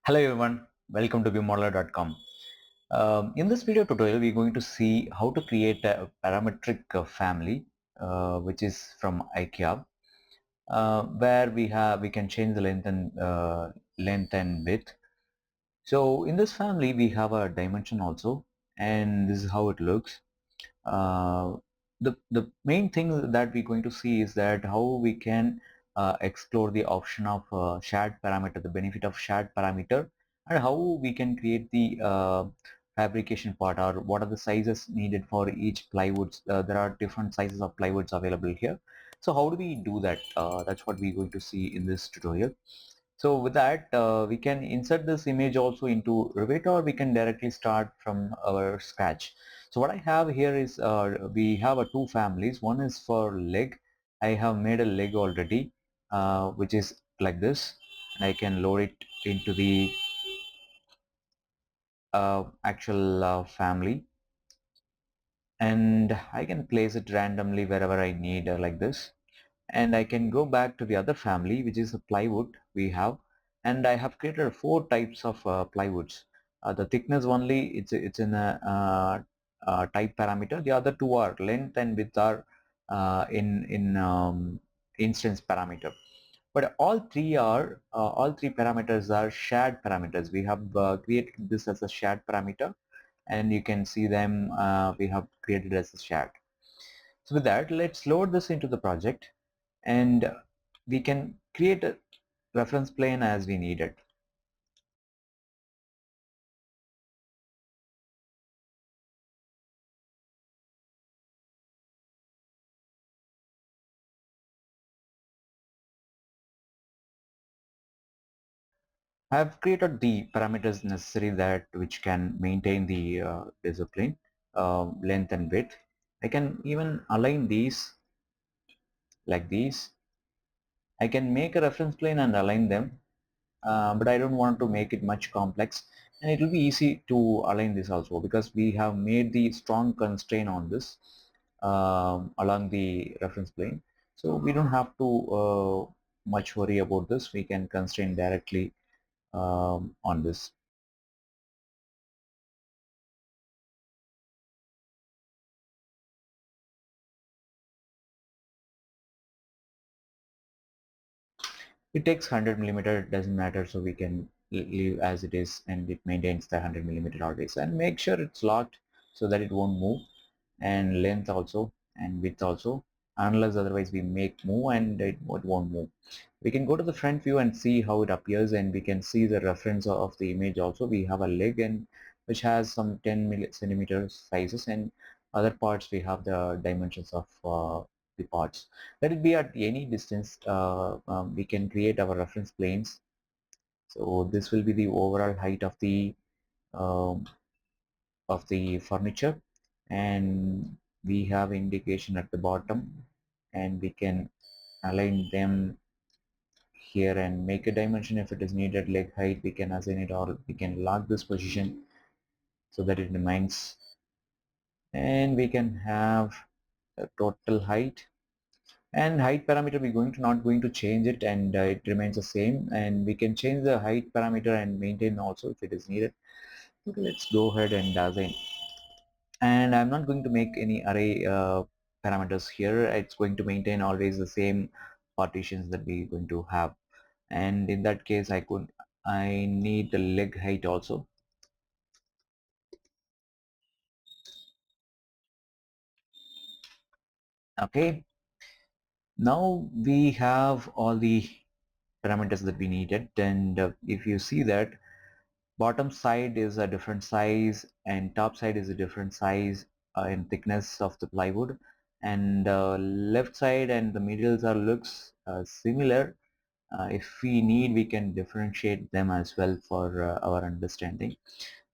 Hello everyone, welcome to viewmodeler.com. In this video tutorial, we're going to see how to create a parametric family, which is from IKEA, where we can change the length and width. So in this family, we have a dimension also, and this is how it looks. Uh, the main thing that we're going to see is that how we can explore the option of shared parameter, the benefit of shared parameter, and how we can create the fabrication part, or what are the sizes needed for each plywoods. There are different sizes of plywoods available here. So how do we do that? That's what we're going to see in this tutorial. So with that, we can insert this image also into Revit, or we can directly start from our scratch. So what I have here is we have two families. One is for leg. I have made a leg already, which is like this, and I can load it into the actual family, and I can place it randomly wherever I need, like this. And I can go back to the other family, which is a plywood we have, and I have created four types of plywoods. The thickness only, it's in a type parameter. The other two are length and width are in instance parameter. But all three parameters are shared parameters. We have created this as a shared parameter, and you can see them. We have created as a shared. So with that, let's load this into the project, and we can create a reference plane as we need it. I have created the parameters necessary that which can maintain the discipline, length and width. I can even align these like these. I can make a reference plane and align them, but I don't want to make it much complex, and it will be easy to align this also because we have made the strong constraint on this along the reference plane, so we don't have to much worry about this. We can constrain directly on this. It takes 100 millimeter, it doesn't matter, so we can leave as it is, and it maintains the 100 millimeter always, and make sure it's locked so that it won't move, and length also and width also, unless otherwise we make move and it won't move. We can go to the front view and see how it appears, and we can see the reference of the image also. We have a leg, and which has some 10 centimeters sizes, and other parts we have the dimensions of the parts. Let it be at any distance. We can create our reference planes. So this will be the overall height um, of the furniture, and we have indication at the bottom, and we can align them here and make a dimension if it is needed. Leg height we can assign it, or we can lock this position so that it remains, and we can have a total height, and height parameter we're not going to change it, and it remains the same, and we can change the height parameter and maintain also if it is needed. Okay, let's go ahead and assign, and I'm not going to make any array parameters here. It's going to maintain always the same partitions that we're going to have, and in that case I need the leg height also. Okay, now we have all the parameters that we needed, and if you see that bottom side is a different size and top side is a different size in thickness of the plywood, and left side and the middles are looks similar. If we need, we can differentiate them as well for our understanding.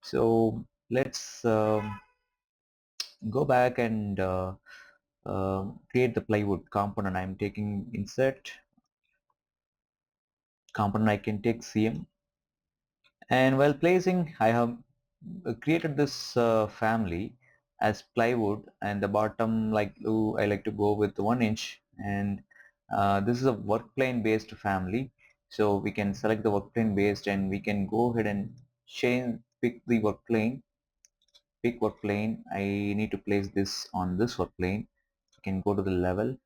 So let's go back and create the plywood component. I'm taking insert component. I can take CM, and while placing I have created this family as plywood, and the bottom I like to go with 1 inch, and this is a work plane based family. So we can select the work plane based, and we can go ahead and pick the work plane, pick work plane. I need to place this on this work plane. You can go to the level.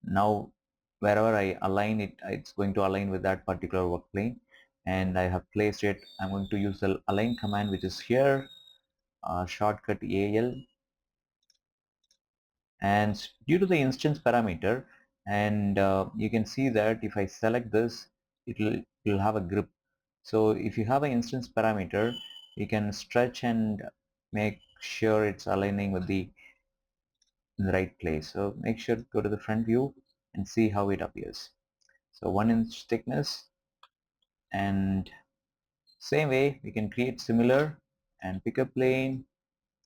Now wherever I align it, it's going to align with that particular work plane, and I have placed it. I'm going to use the align command, which is here, shortcut AL, and due to the instance parameter, and you can see that if I select this, it'll have a grip. So if you have an instance parameter, you can stretch and make sure it's aligning with the in the right place. So make sure to go to the front view and see how it appears. So 1 inch thickness, and same way we can create similar and pick a plane,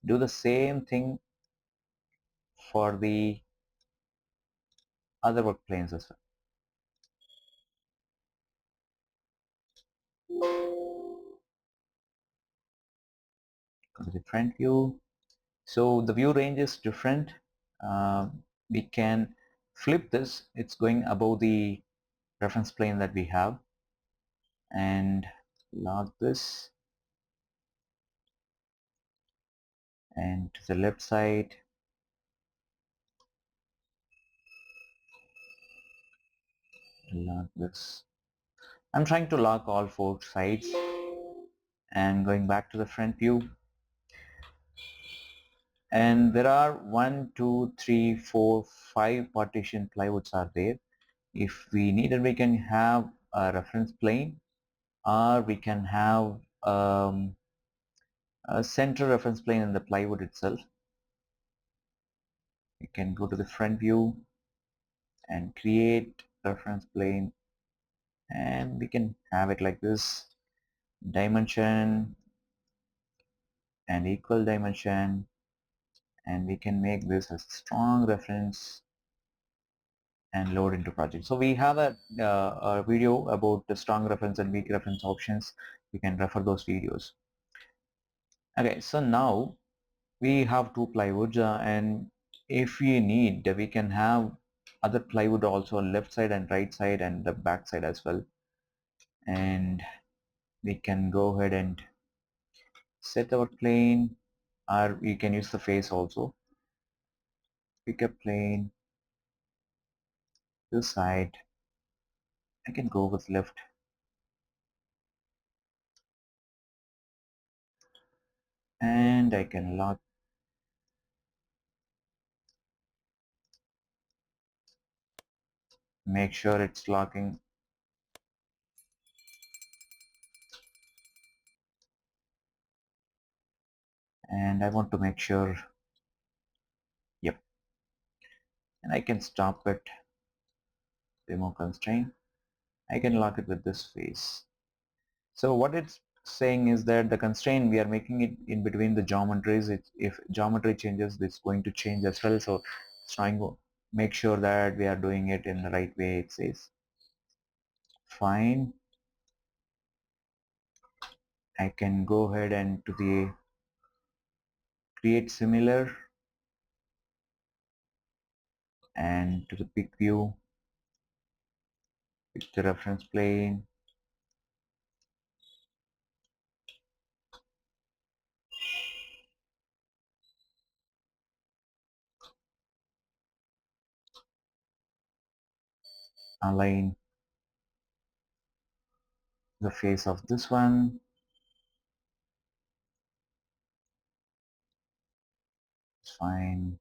do the same thing for the other work planes as well. Go to the front view. So the view range is different. We can flip this. It's going above the reference plane that we have, and lock this, and to the left side, lock this. I'm trying to lock all four sides, and going back to the front view, and there are 1, 2, 3, 4, 5 partition plywoods are there. If we need it, we can have a reference plane, or we can have a center reference plane in the plywood itself. We can go to the front view and create reference plane, and we can have it like this, dimension and equal dimension, and we can make this a strong reference and load into project. So we have a video about the strong reference and weak reference options. You can refer those videos. Okay, so now we have two plywoods, and if we need, we can have other plywood also on left side and right side and the back side as well, and we can go ahead and set our plane, or we can use the face also. Pick a plane, this side, I can go with left, and I can lock, make sure it's locking, and I want to make sure, yep, and I can stop it, remove constraint. I can lock it with this face. So what it's saying is that the constraint, we are making it in between the geometries. If geometry changes, it's going to change as well. So it's trying to make sure that we are doing it in the right way, it says. Fine. I can go ahead and to the create similar, and to the pick view, pick the reference plane, align the face of this one. It's fine.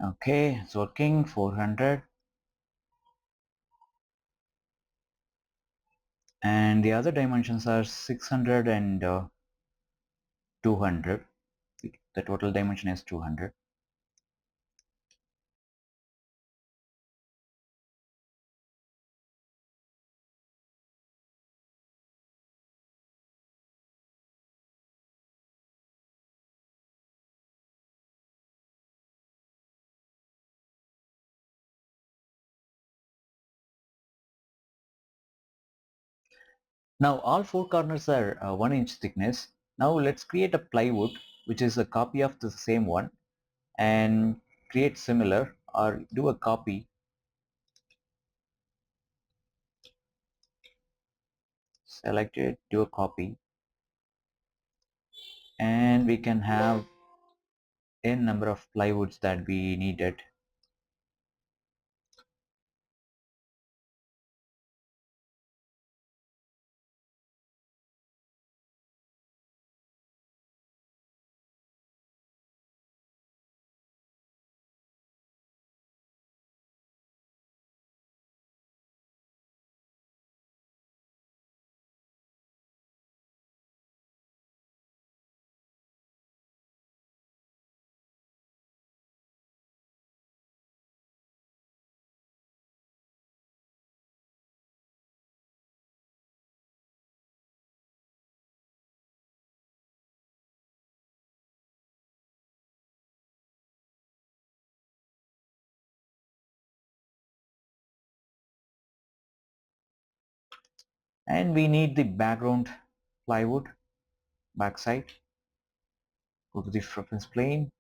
Okay, it's working. 400. And the other dimensions are 600 and 200. The total dimension is 200. Now all four corners are 1 inch thickness. Now let's create a plywood which is a copy of the same one and create similar or do a copy. Select it, do a copy, and we can have n number of plywoods that we needed. And we need the background plywood backside. Go to the reference plane.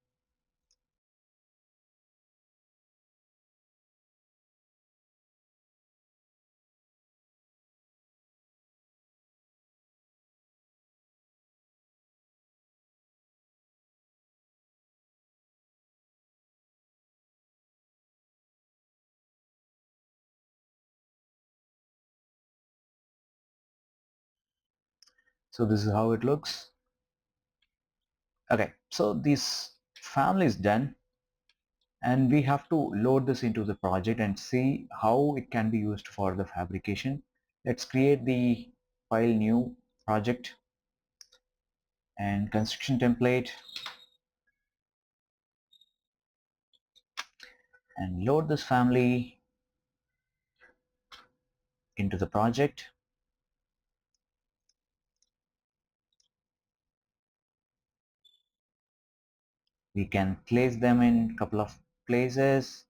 So this is how it looks. Okay, so this family is done and we have to load this into the project and see how it can be used for the fabrication. Let's create the file new project and construction template and load this family into the project. We can place them in a couple of places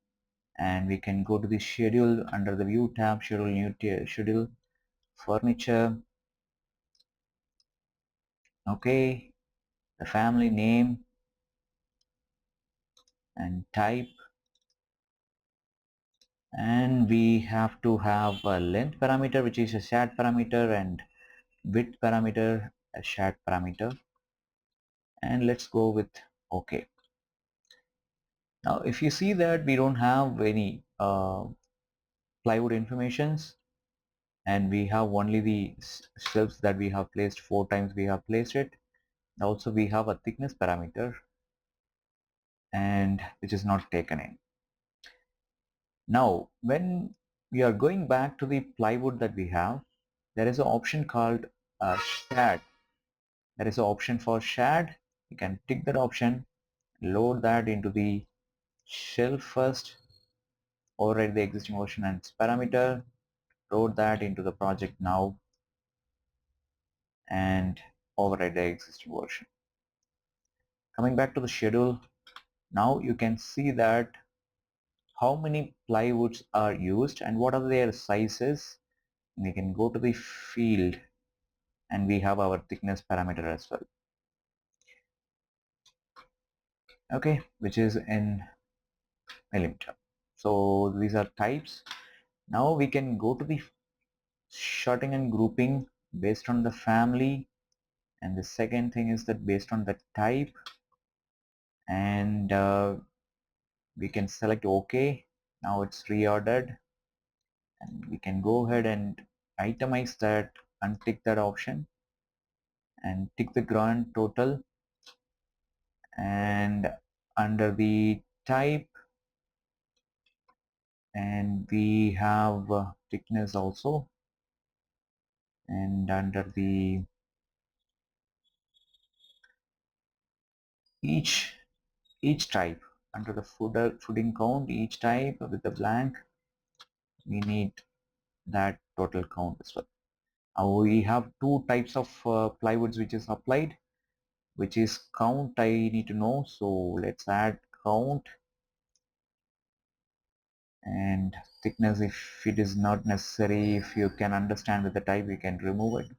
and we can go to the schedule under the view tab, schedule new schedule, furniture. Okay, the family name and type, and we have to have a length parameter which is a shared parameter and width parameter a shared parameter, and let's go with OK. Now if you see that we don't have any plywood informations and we have only the shelves that we have placed 4 times we have placed it. Also we have a thickness parameter and which is not taken in. Now when we are going back to the plywood that we have, there is an option called shad. There is an option for shad. You can tick that option, load that into the shelf first, override the existing version and its parameter, load that into the project now and override the existing version. Coming back to the schedule, now you can see that how many plywoods are used and what are their sizes. We can go to the field and we have our thickness parameter as well, okay, which is in millimeter. So these are types. Now we can go to the sorting and grouping based on the family, and the second thing is that based on the type, and we can select OK. Now it's reordered and we can go ahead and itemize that, untick that option and tick the grand total, and under the type and we have thickness also, and under the each type, under the footing count, each type with the blank, we need that total count as well. We have two types of plywoods which is applied, which is count I need to know. So let's add count, and thickness, if it is not necessary, if you can understand with the type, you can remove it.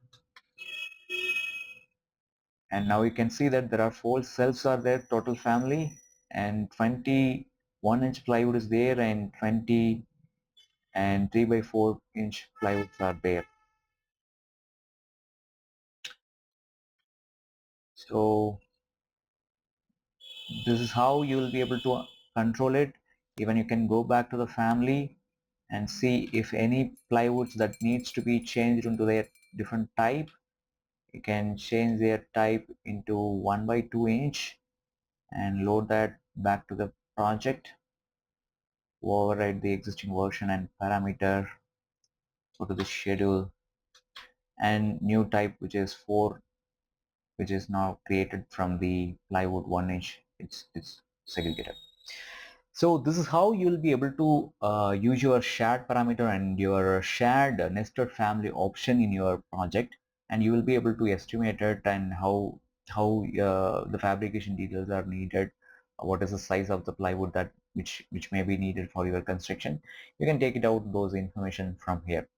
And now you can see that there are 4 cells are there, total family, and 21-inch plywood is there, and 20 and 3 by 4-inch plywoods are there. So this is how you will be able to control it. Even you can go back to the family and see if any plywoods that needs to be changed into their different type. You can change their type into 1 by 2-inch and load that back to the project, override the existing version and parameter, go to the schedule, and new type, which is 4, which is now created from the plywood 1-inch. It's segregated. So this is how you will be able to use your shared parameter and your shared nested family option in your project, and you will be able to estimate it, and how the fabrication details are needed, what is the size of the plywood that which may be needed for your construction. You can take it out those information from here.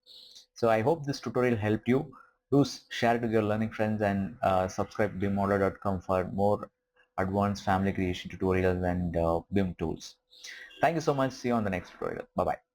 So I hope this tutorial helped you. Do share it with your learning friends, and subscribe bimmodeler.com for more advanced family creation tutorials and BIM tools. Thank you so much. See you on the next tutorial. Bye bye.